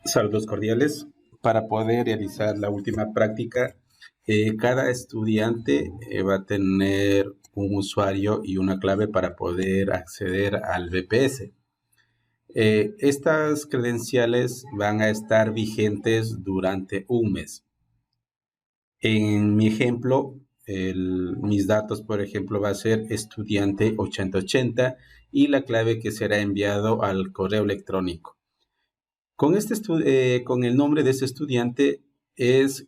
Saludos cordiales. Para poder realizar la última práctica, cada estudiante va a tener un usuario y una clave para poder acceder al BPS. Estas credenciales van a estar vigentes durante un mes. En mi ejemplo, mis datos, por ejemplo, va a ser estudiante 8080 y la clave que será enviado al correo electrónico. Con el nombre de ese estudiante es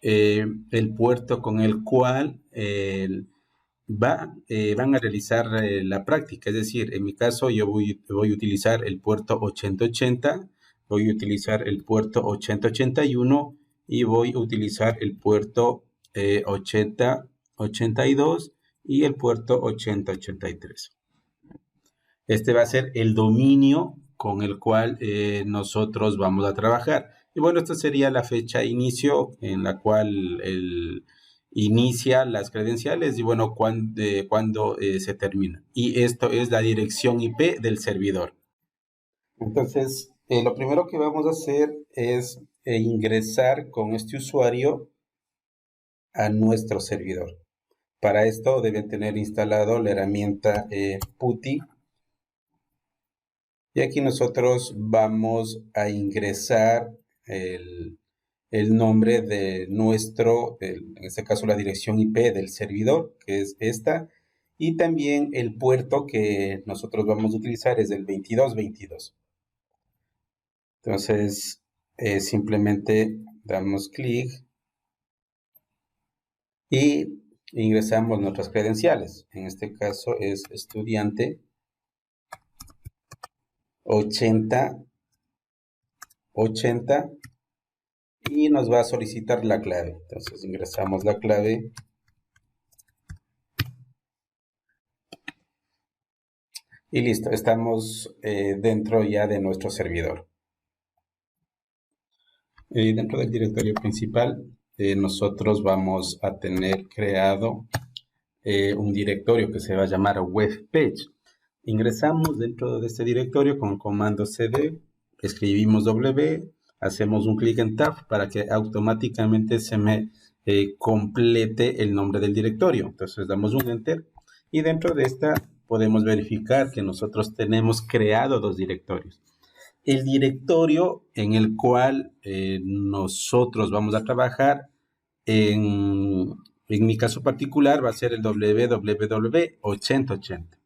el puerto con el cual van a realizar la práctica. Es decir, en mi caso yo voy a utilizar el puerto 8080, voy a utilizar el puerto 8081 y voy a utilizar el puerto 8082 y el puerto 8083. Este va a ser el dominio con el cual nosotros vamos a trabajar. Y bueno, esta sería la fecha de inicio en la cual inicia las credenciales y bueno, cuando se termina. Y esto es la dirección IP del servidor. Entonces, lo primero que vamos a hacer es ingresar con este usuario a nuestro servidor. Para esto deben tener instalado la herramienta PuTTY. Y aquí nosotros vamos a ingresar el nombre de en este caso la dirección IP del servidor, que es esta, y también el puerto que nosotros vamos a utilizar es el 2222. Entonces, simplemente damos clic y ingresamos nuestras credenciales. En este caso es estudiante 80 y nos va a solicitar la clave. Entonces ingresamos la clave y listo, estamos dentro ya de nuestro servidor. Dentro del directorio principal nosotros vamos a tener creado un directorio que se va a llamar webpage. Ingresamos dentro de este directorio con el comando cd, escribimos w, hacemos un clic en tab para que automáticamente se me complete el nombre del directorio. Entonces damos un enter y dentro de esta podemos verificar que nosotros tenemos creado dos directorios. El directorio en el cual nosotros vamos a trabajar en mi caso particular va a ser el www.8080.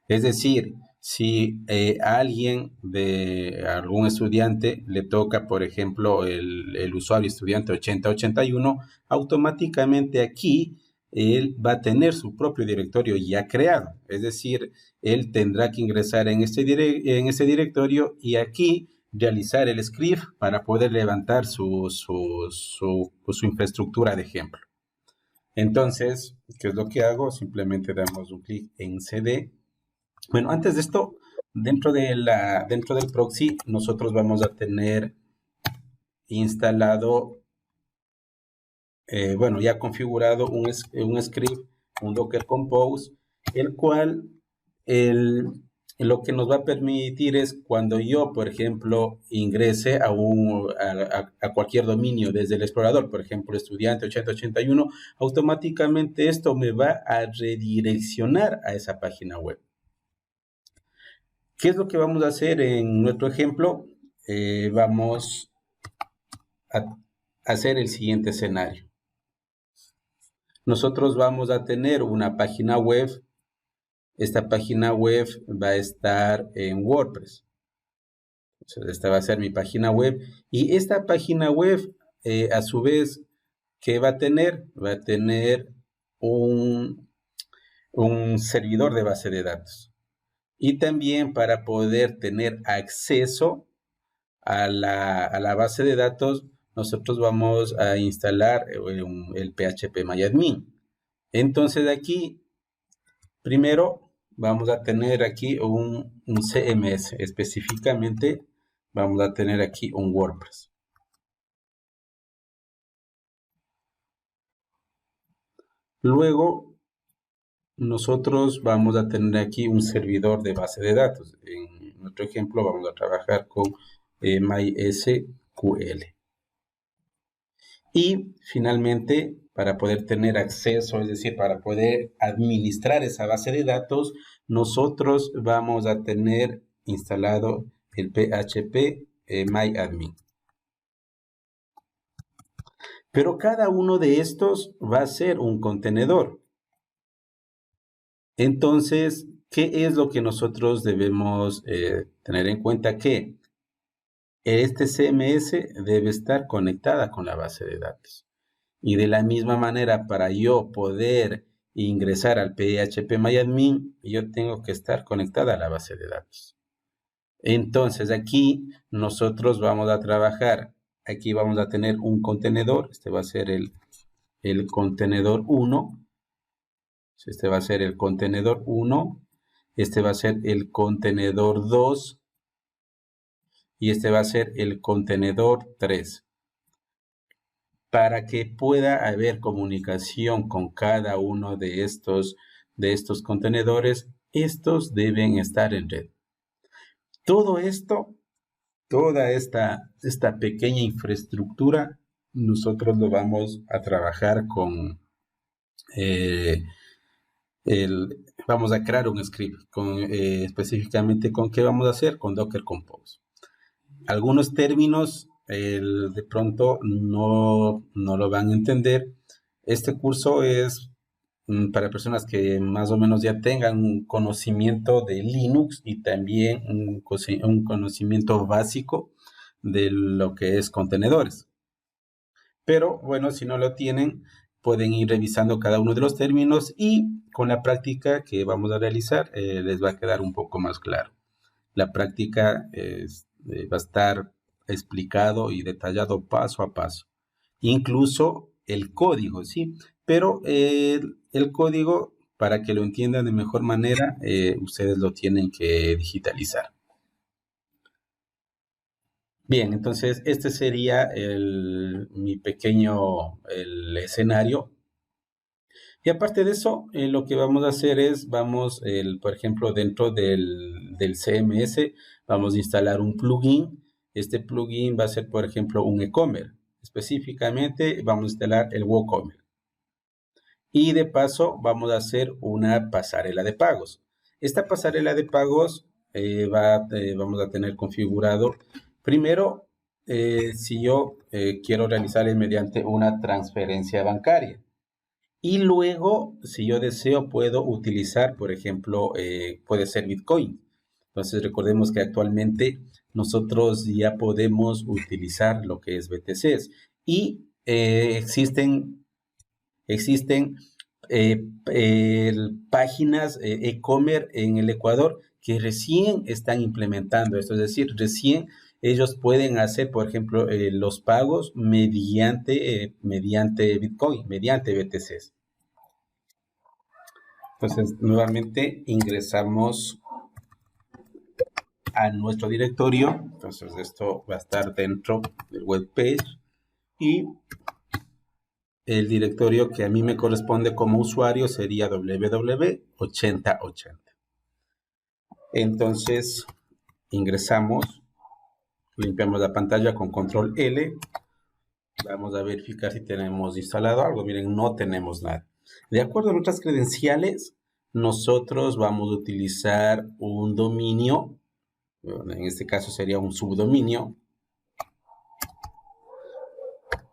Es decir, si a alguien de algún estudiante le toca, por ejemplo, el usuario estudiante 8081, automáticamente aquí él va a tener su propio directorio ya creado. Es decir, él tendrá que ingresar en este directorio y aquí realizar el script para poder levantar su infraestructura de ejemplo. Entonces, ¿qué es lo que hago? Simplemente damos un clic en CD. Bueno, antes de esto, dentro del proxy, nosotros vamos a tener instalado, bueno, ya configurado un script, un Docker Compose, el cual lo que nos va a permitir es cuando yo, por ejemplo, ingrese a cualquier dominio desde el explorador, por ejemplo, estudiante 8081, automáticamente esto me va a redireccionar a esa página web. ¿Qué es lo que vamos a hacer en nuestro ejemplo? Vamos a hacer el siguiente escenario. Nosotros vamos a tener una página web. Esta página web va a estar en WordPress. Entonces, esta va a ser mi página web. Y esta página web, a su vez, ¿qué va a tener? Va a tener un servidor de base de datos. Y también para poder tener acceso a la base de datos, nosotros vamos a instalar el phpMyAdmin. Entonces aquí, primero vamos a tener aquí un CMS, específicamente vamos a tener aquí un WordPress. Luego, nosotros vamos a tener aquí un servidor de base de datos. En nuestro ejemplo vamos a trabajar con MySQL. Y finalmente, para poder tener acceso, es decir, para poder administrar esa base de datos, nosotros vamos a tener instalado el PHP MyAdmin. Pero cada uno de estos va a ser un contenedor. Entonces, ¿qué es lo que nosotros debemos tener en cuenta? Que este CMS debe estar conectada con la base de datos. Y de la misma manera, para yo poder ingresar al PHP-MyAdmin, yo tengo que estar conectada a la base de datos. Entonces, aquí nosotros vamos a trabajar. Aquí vamos a tener un contenedor. Este va a ser el contenedor 1. Este va a ser el contenedor 1. Este va a ser el contenedor 2. Y este va a ser el contenedor 3. Para que pueda haber comunicación con cada uno de estos contenedores, estos deben estar en red. Todo esto, toda esta pequeña infraestructura, nosotros lo vamos a trabajar con vamos a crear un script, específicamente con qué vamos a hacer, con Docker Compose. Algunos términos de pronto no lo van a entender. Este curso es para personas que más o menos ya tengan un conocimiento de Linux y también un conocimiento básico de lo que es contenedores. Pero bueno, si no lo tienen, pueden ir revisando cada uno de los términos y con la práctica que vamos a realizar les va a quedar un poco más claro. La práctica va a estar explicado y detallado paso a paso. Incluso el código, ¿sí? Pero el código, para que lo entiendan de mejor manera, ustedes lo tienen que digitalizar. Bien, entonces este sería mi pequeño escenario. Y aparte de eso, lo que vamos a hacer es, por ejemplo, dentro del CMS, vamos a instalar un plugin. Este plugin va a ser, por ejemplo, un e-commerce. Específicamente, vamos a instalar el WooCommerce. Y de paso, vamos a hacer una pasarela de pagos. Esta pasarela de pagos vamos a tener configurado, primero, si yo quiero realizarle mediante una transferencia bancaria. Y luego, si yo deseo, puedo utilizar, por ejemplo, puede ser Bitcoin. Entonces, recordemos que actualmente nosotros ya podemos utilizar lo que es BTCs. Y existen páginas e-commerce en el Ecuador que recién están implementando esto. Es decir, recién ellos pueden hacer, por ejemplo, los pagos mediante Bitcoin, mediante BTCs. Entonces, nuevamente ingresamos a nuestro directorio. Entonces, esto va a estar dentro del web page y el directorio que a mí me corresponde como usuario sería www.8080. Entonces, ingresamos, limpiamos la pantalla con control L. Vamos a verificar si tenemos instalado algo. Miren, no tenemos nada. De acuerdo a nuestras credenciales, nosotros vamos a utilizar un dominio. En este caso sería un subdominio.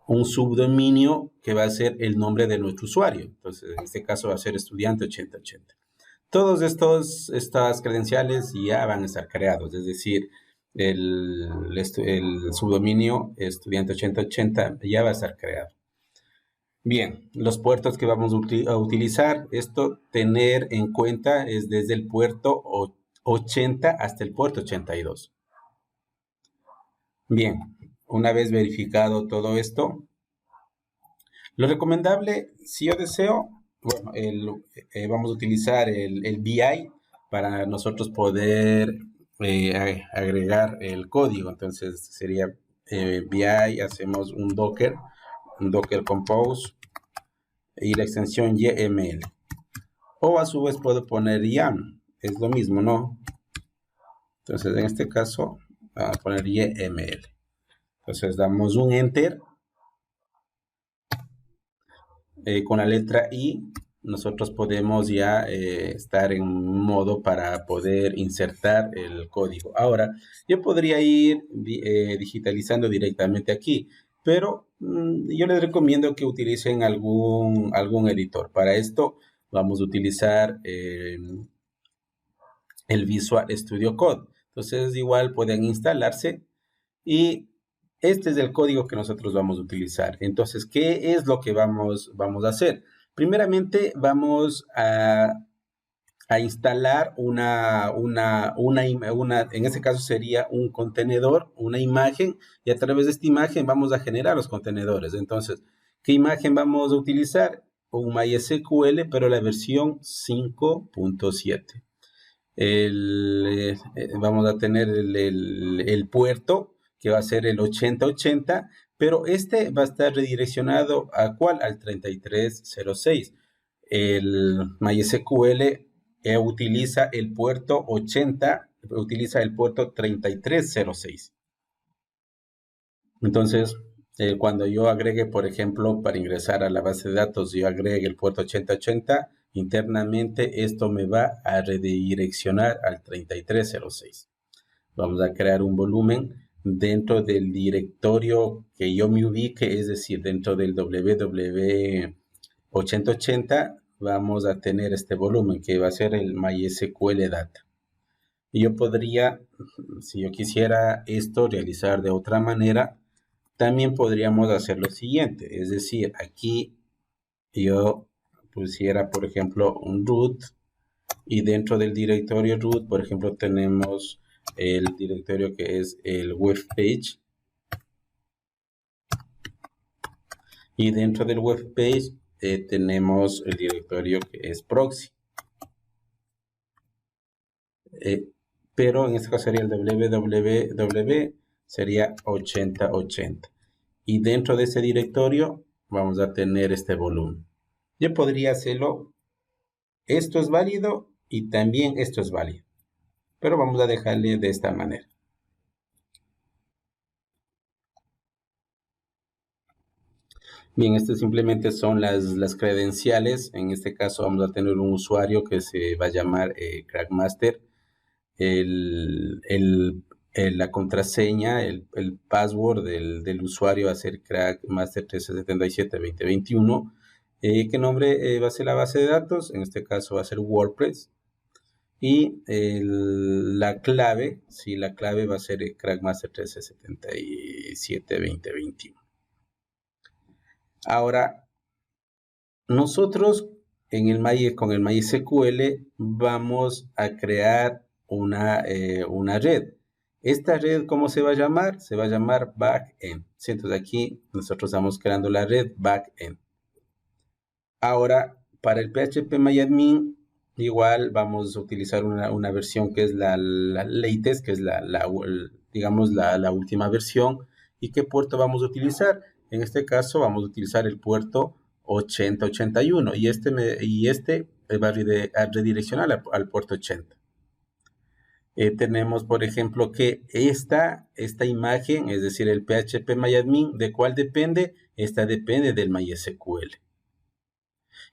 Un subdominio que va a ser el nombre de nuestro usuario. Entonces, en este caso va a ser estudiante 8080. Todos estas credenciales ya van a estar creados, es decir, el subdominio estudiante 8080 ya va a estar creado. Bien, los puertos que vamos a utilizar, esto tener en cuenta es desde el puerto 80 hasta el puerto 82. Bien, una vez verificado todo esto, lo recomendable, si yo deseo, bueno, vamos a utilizar el BI para nosotros poder agregar el código. Entonces sería BI, hacemos un Docker Compose y la extensión YML. O a su vez puedo poner YAML, es lo mismo, ¿no? Entonces en este caso Vamos a poner YML. Entonces damos un enter. Con la letra I, nosotros podemos ya estar en un modo para poder insertar el código. Ahora, yo podría ir digitalizando directamente aquí, pero yo les recomiendo que utilicen algún editor. Para esto vamos a utilizar el Visual Studio Code. Entonces, igual pueden instalarse y este es el código que nosotros vamos a utilizar. Entonces, ¿qué es lo que vamos a hacer? Primeramente, vamos a instalar en este caso sería un contenedor, una imagen, y a través de esta imagen vamos a generar los contenedores. Entonces, ¿qué imagen vamos a utilizar? Un MySQL, pero la versión 5.7. Vamos a tener el puerto que va a ser el 8080, pero este va a estar redireccionado ¿a cuál? Al 3306. El MySQL utiliza el puerto 80, utiliza el puerto 3306. Entonces, cuando yo agregue, por ejemplo, para ingresar a la base de datos, yo agregue el puerto 8080, internamente esto me va a redireccionar al 3306. Vamos a crear un volumen dentro del directorio que yo me ubique, es decir, dentro del www.8080 vamos a tener este volumen que va a ser el MySQL Data. Y yo podría, si yo quisiera esto realizar de otra manera, también podríamos hacer lo siguiente, es decir, aquí yo pusiera, por ejemplo, un root y dentro del directorio root, por ejemplo, tenemos el directorio que es el web page y dentro del web page tenemos el directorio que es proxy. Pero en este caso sería el www, sería 8080. Y dentro de ese directorio vamos a tener este volumen. Yo podría hacerlo, esto es válido y también esto es válido. Pero vamos a dejarle de esta manera. Bien, estas simplemente son las credenciales. En este caso vamos a tener un usuario que se va a llamar Crackmaster. La contraseña, el password del usuario va a ser Crackmaster 1377-2021. ¿Qué nombre va a ser la base de datos? En este caso va a ser WordPress. Y la clave, sí, la clave va a ser Crackmaster 1377-2021. Ahora, nosotros con el MySQL vamos a crear una red. Esta red, ¿cómo se va a llamar? Se va a llamar backend. ¿Sí? Entonces aquí nosotros estamos creando la red backend. Ahora, para el PHPMyAdmin, igual vamos a utilizar una versión que es la latest, que es digamos la última versión. ¿Y qué puerto vamos a utilizar? En este caso vamos a utilizar el puerto 8081 y este va a redireccionar al puerto 80. Tenemos, por ejemplo, que esta imagen, es decir, el PHPMyAdmin, ¿de cuál depende? Esta depende del MySQL.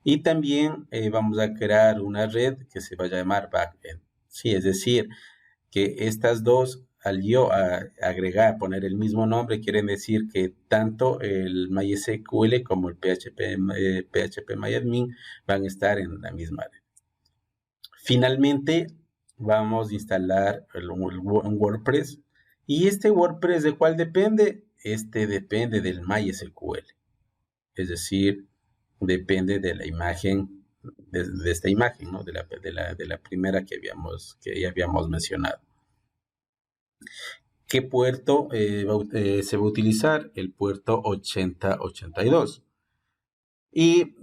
Y también vamos a crear una red que se va a llamar backend. Sí, es decir, que estas dos, al yo poner el mismo nombre, quieren decir que tanto el MySQL como el PHPMyAdmin van a estar en la misma red. Finalmente, vamos a instalar un WordPress. ¿Y este WordPress de cuál depende? Este depende del MySQL. Es decir, depende de la imagen, de esta imagen, ¿no? de la primera que ya habíamos mencionado. ¿Qué puerto se va a utilizar? El puerto 8082. ¿Y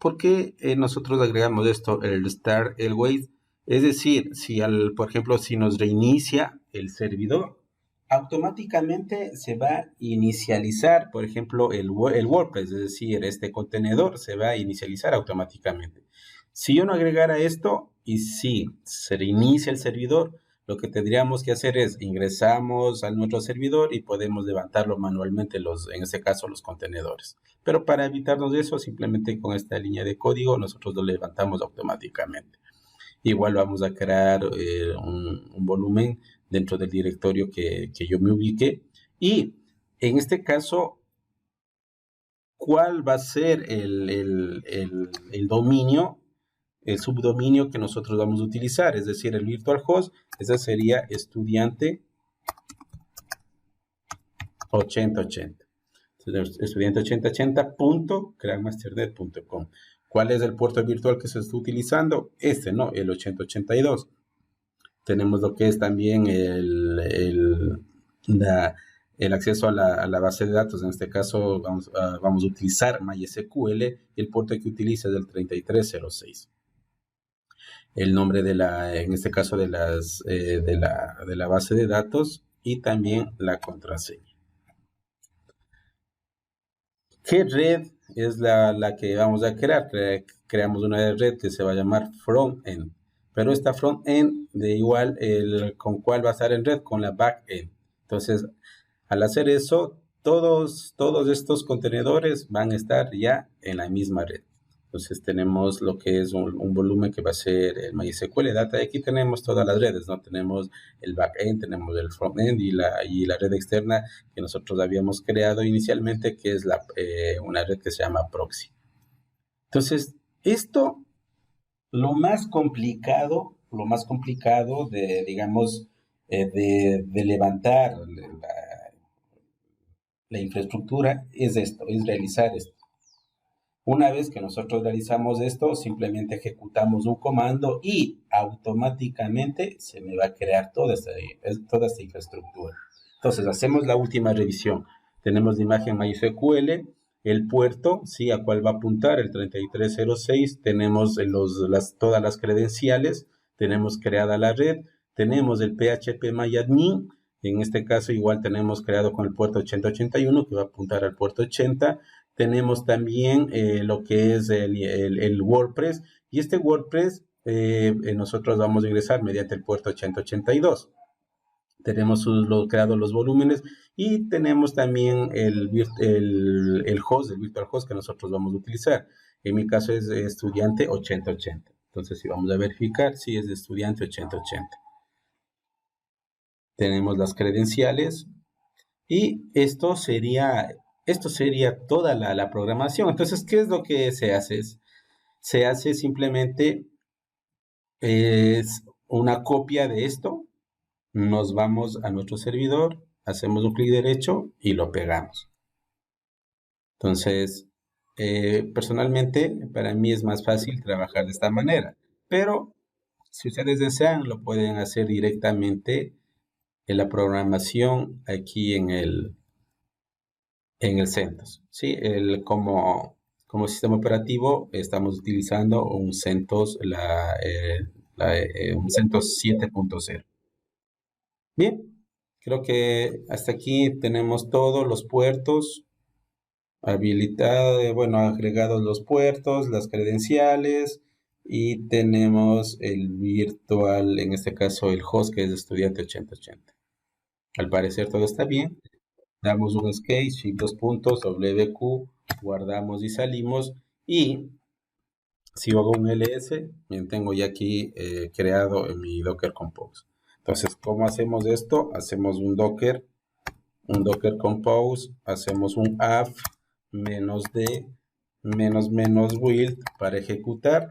por qué nosotros agregamos esto? El start, el wait. Es decir, por ejemplo, si nos reinicia el servidor, automáticamente se va a inicializar, por ejemplo, el WordPress, es decir, este contenedor se va a inicializar automáticamente. Si yo no agregara esto y si se reinicia el servidor, lo que tendríamos que hacer es ingresamos a nuestro servidor y podemos levantarlo manualmente, en este caso, los contenedores. Pero para evitarnos eso, simplemente con esta línea de código, nosotros lo levantamos automáticamente. Igual vamos a crear un volumen dentro del directorio que yo me ubique. Y en este caso, ¿cuál va a ser el dominio, el subdominio que nosotros vamos a utilizar? Es decir, el virtual host, esa sería estudiante 8080. Estudiante 8080.crackmasternet.com. ¿Cuál es el puerto virtual que se está utilizando? ¿No? El 8082. Tenemos lo que es también el acceso a la base de datos. En este caso vamos a utilizar MySQL. El puerto que utiliza es el 3306. El nombre en este caso de la base de datos y también la contraseña. ¿Qué red es la que vamos a crear? Creamos una red que se va a llamar front-end. Pero esta front-end de igual, ¿con cuál va a estar en red? Con la back-end. Entonces, al hacer eso, todos estos contenedores van a estar ya en la misma red. Entonces tenemos lo que es un volumen que va a ser el MySQL Data. Y aquí tenemos todas las redes, ¿no? Tenemos el backend, tenemos el frontend y la red externa que nosotros habíamos creado inicialmente, que es una red que se llama proxy. Entonces, esto, lo más complicado de, digamos, de levantar la infraestructura es realizar esto. Una vez que nosotros realizamos esto, simplemente ejecutamos un comando y automáticamente se me va a crear toda esta infraestructura. Entonces, hacemos la última revisión. Tenemos la imagen MySQL, el puerto, ¿sí? A cuál va a apuntar, el 3306. Tenemos todas las credenciales, tenemos creada la red, tenemos el phpMyAdmin. En este caso, igual tenemos creado con el puerto 8081, que va a apuntar al puerto 80. Tenemos también lo que es el WordPress, y este WordPress nosotros vamos a ingresar mediante el puerto 8082. Tenemos creado los volúmenes y tenemos también el host, el virtual host que nosotros vamos a utilizar. En mi caso es estudiante 8080. Entonces, si vamos a verificar, sí es de estudiante 8080. Tenemos las credenciales y esto sería toda la programación. Entonces, ¿qué es lo que se hace? Se hace simplemente es una copia de esto, nos vamos a nuestro servidor, hacemos un clic derecho y lo pegamos. Entonces, personalmente, para mí es más fácil trabajar de esta manera, pero si ustedes desean, lo pueden hacer directamente en la programación aquí en el CentOS. ¿Sí? Como sistema operativo estamos utilizando un CentOS, un CentOS 7.0. Bien, creo que hasta aquí tenemos todos los puertos habilitados, agregados los puertos, las credenciales, y tenemos el virtual, en este caso el host, que es estudiante 8080. Al parecer todo está bien. Damos un escape, shift 2 puntos, WQ, guardamos y salimos. Y si hago un ls, tengo ya aquí creado en mi Docker Compose. Entonces, ¿cómo hacemos esto? Hacemos un Docker Compose, hacemos un aff -d --build para ejecutar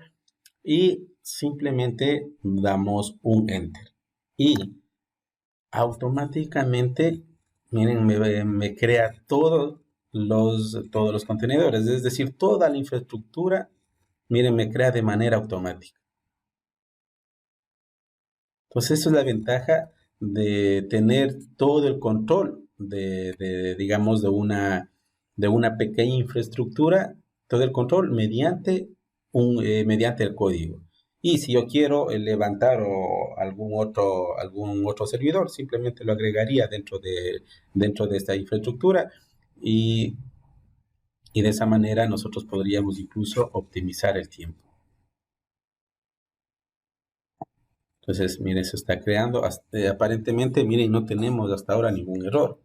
y simplemente damos un enter. Y automáticamente, miren, me crea todos los contenedores, es decir, toda la infraestructura, miren, me crea de manera automática. Entonces, eso es la ventaja de tener todo el control digamos, de una pequeña infraestructura, todo el control mediante el código. Y si yo quiero levantar algún otro servidor, simplemente lo agregaría dentro de esta infraestructura, y de esa manera nosotros podríamos incluso optimizar el tiempo. Entonces, miren, se está creando. Aparentemente, miren, no tenemos hasta ahora ningún error.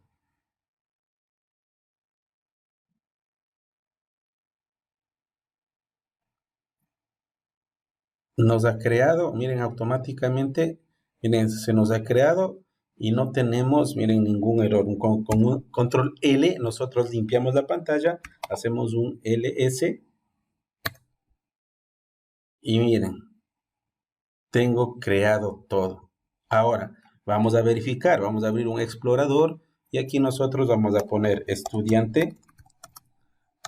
Nos ha creado, miren, automáticamente, miren, se nos ha creado y no tenemos, miren, ningún error. Con un control L, nosotros limpiamos la pantalla, hacemos un ls y miren, tengo creado todo. Ahora, vamos a verificar, vamos a abrir un explorador y aquí nosotros vamos a poner estudiante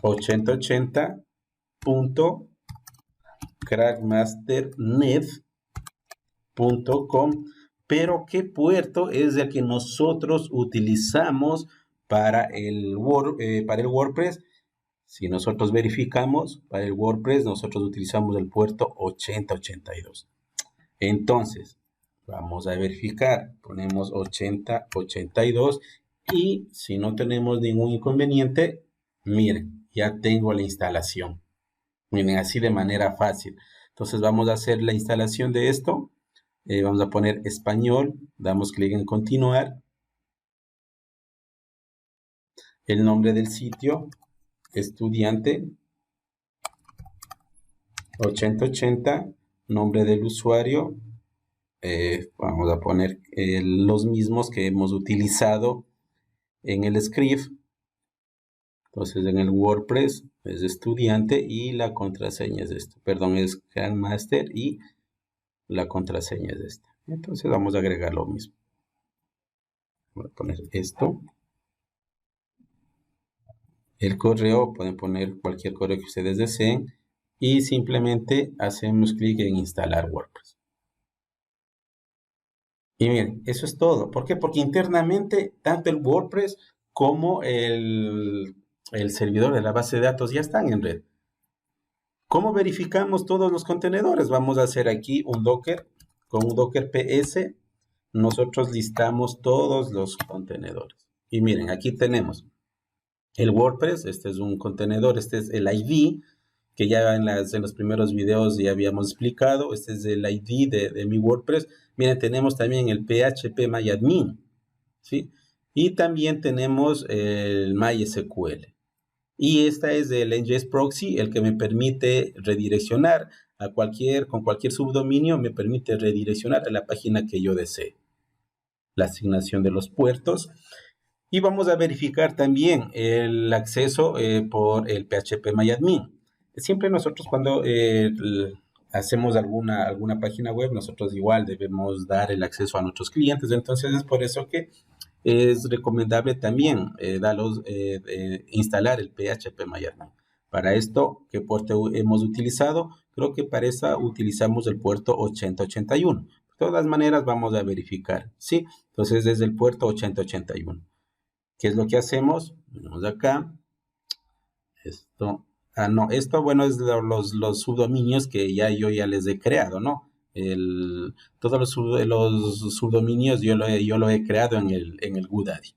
8080.crackmasternet.com, pero ¿qué puerto es el que nosotros utilizamos para para el WordPress? Si nosotros verificamos, para el WordPress nosotros utilizamos el puerto 8082. Entonces, vamos a verificar, ponemos 8082 y si no tenemos ningún inconveniente, miren, ya tengo la instalación. Miren, así de manera fácil. Entonces vamos a hacer la instalación de esto. Vamos a poner español, damos clic en continuar. El nombre del sitio, estudiante 8080, nombre del usuario, vamos a poner los mismos que hemos utilizado en el script. Entonces en el WordPress es estudiante y la contraseña es esto. Perdón, es Grandmaster y la contraseña es esta. Entonces vamos a agregar lo mismo. Voy a poner esto. El correo, pueden poner cualquier correo que ustedes deseen y simplemente hacemos clic en instalar WordPress. Y miren, eso es todo. ¿Por qué? Porque internamente tanto el WordPress como el servidor de la base de datos ya están en red. ¿Cómo verificamos todos los contenedores? Vamos a hacer aquí un Docker. Con un Docker PS nosotros listamos todos los contenedores. Y miren, aquí tenemos el WordPress. Este es un contenedor, este es el ID que ya en los primeros videos ya habíamos explicado. Este es el ID de mi WordPress. Miren, tenemos también el PHP-MyAdmin, ¿sí? Y también tenemos el MySQL. Y esta es el NGS Proxy, el que me permite redireccionar con cualquier subdominio, me permite redireccionar a la página que yo desee. La asignación de los puertos. Y vamos a verificar también el acceso por el PHP-MyAdmin. Siempre nosotros cuando hacemos alguna página web, nosotros igual debemos dar el acceso a nuestros clientes. Entonces es por eso que es recomendable también instalar el PHP-MyAdmin. Para esto, ¿qué puerto hemos utilizado? Creo que para esa utilizamos el puerto 8081. De todas maneras, vamos a verificar, ¿sí? Entonces, desde el puerto 8081. ¿Qué es lo que hacemos? Venimos acá. Esto. No, esto, bueno, es los subdominios que yo ya les he creado, ¿no? Todos los subdominios yo lo he creado en el GoDaddy.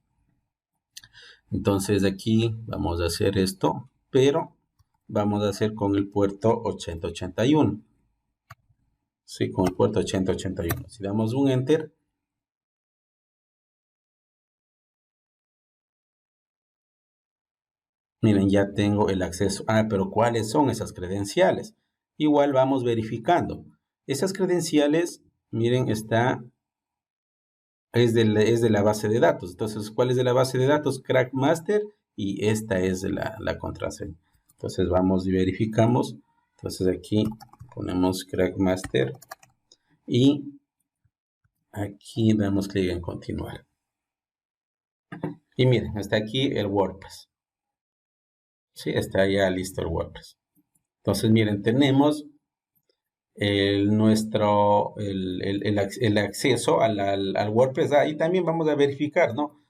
Entonces aquí vamos a hacer esto, pero vamos a hacer con el puerto 8081. Sí, con el puerto 8081. Si damos un Enter, miren, ya tengo el acceso. Pero ¿cuáles son esas credenciales? Igual vamos verificando. Esas credenciales, miren, es de la base de datos. Entonces, ¿cuál es de la base de datos? Crackmaster, y esta es la contraseña. Entonces vamos y verificamos. Entonces aquí ponemos Crackmaster y aquí damos clic en continuar. Y miren, está aquí el WordPress. Sí, está ya listo el WordPress. Entonces, miren, tenemos el acceso al WordPress. Ahí también vamos a verificar, ¿no?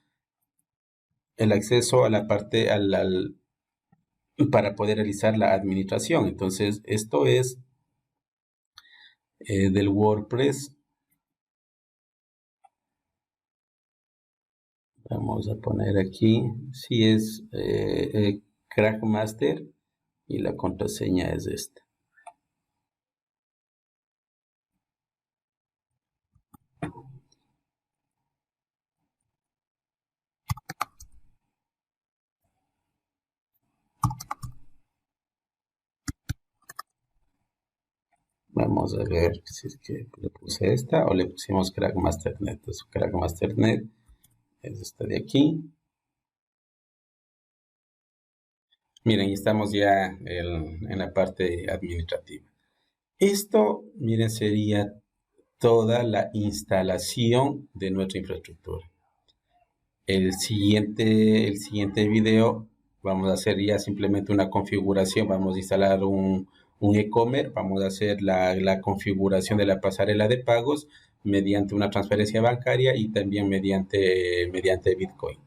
El acceso a la parte para poder realizar la administración. Entonces, esto es del WordPress. Vamos a poner aquí, si es Crackmaster y la contraseña es esta. Vamos a ver si es que le puse esta o le pusimos Crack Masternet. Entonces, Crack Masternet es esta de aquí. Miren, estamos ya en la parte administrativa. Esto, miren, sería toda la instalación de nuestra infraestructura. El siguiente video vamos a hacer ya simplemente una configuración. Vamos a instalar un e-commerce. Vamos a hacer la configuración de la pasarela de pagos mediante una transferencia bancaria y también mediante Bitcoin.